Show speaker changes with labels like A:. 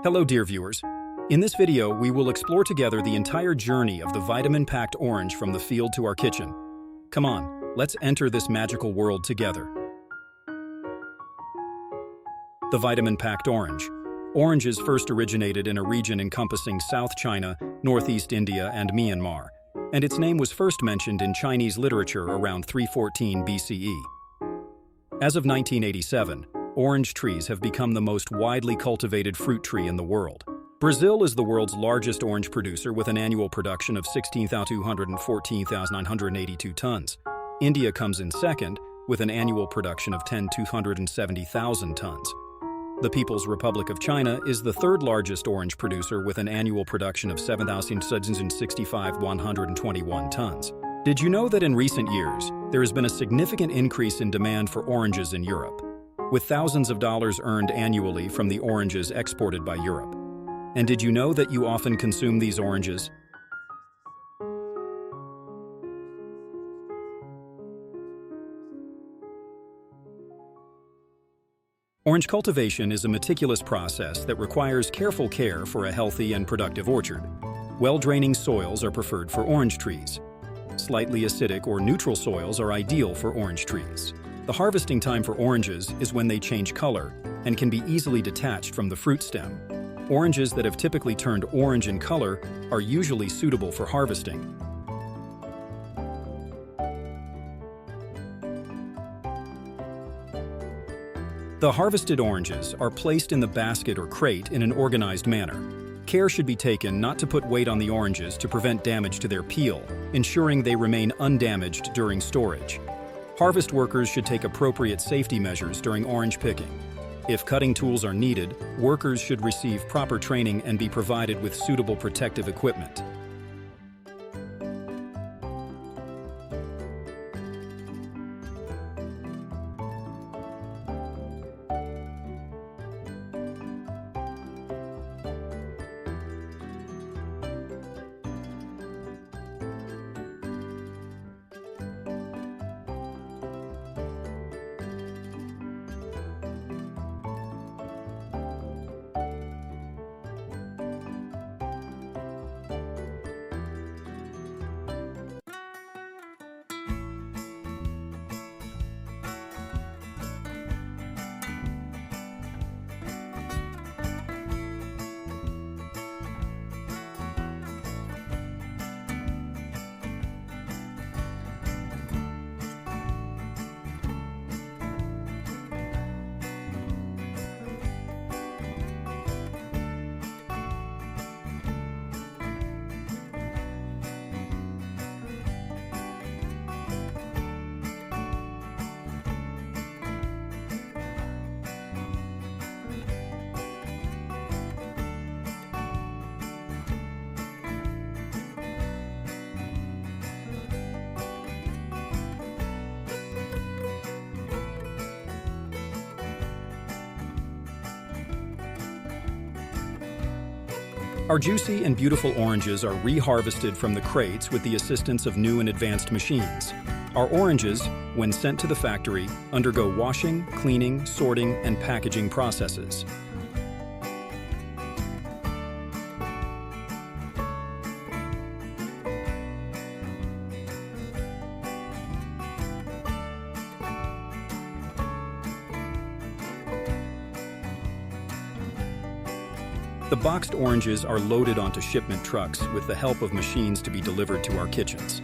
A: Hello dear viewers. In this video, we will explore together the entire journey of the vitamin-packed orange from the field to our kitchen. Come on, let's enter this magical world together. The vitamin-packed orange. Oranges first originated in a region encompassing South China, Northeast India, and Myanmar, and its name was first mentioned in Chinese literature around 314 BCE. As of 1987, orange trees have become the most widely cultivated fruit tree in the world. Brazil is the world's largest orange producer with an annual production of 16,214,982 tons. India comes in second with an annual production of 10,270,000 tons. The People's Republic of China is the third largest orange producer with an annual production of 7,765,121 tons. Did you know that in recent years, there has been a significant increase in demand for oranges in Europe, with thousands of dollars earned annually from the oranges exported by Europe? And did you know that you often consume these oranges? Orange cultivation is a meticulous process that requires careful care for a healthy and productive orchard. Well-draining soils are preferred for orange trees. Slightly acidic or neutral soils are ideal for orange trees. The harvesting time for oranges is when they change color and can be easily detached from the fruit stem. Oranges that have typically turned orange in color are usually suitable for harvesting. The harvested oranges are placed in the basket or crate in an organized manner. Care should be taken not to put weight on the oranges to prevent damage to their peel, ensuring they remain undamaged during storage. Harvest workers should take appropriate safety measures during orange picking. If cutting tools are needed, workers should receive proper training and be provided with suitable protective equipment. Our juicy and beautiful oranges are re-harvested from the crates with the assistance of new and advanced machines. Our oranges, when sent to the factory, undergo washing, cleaning, sorting, and packaging processes. The boxed oranges are loaded onto shipment trucks with the help of machines to be delivered to our kitchens.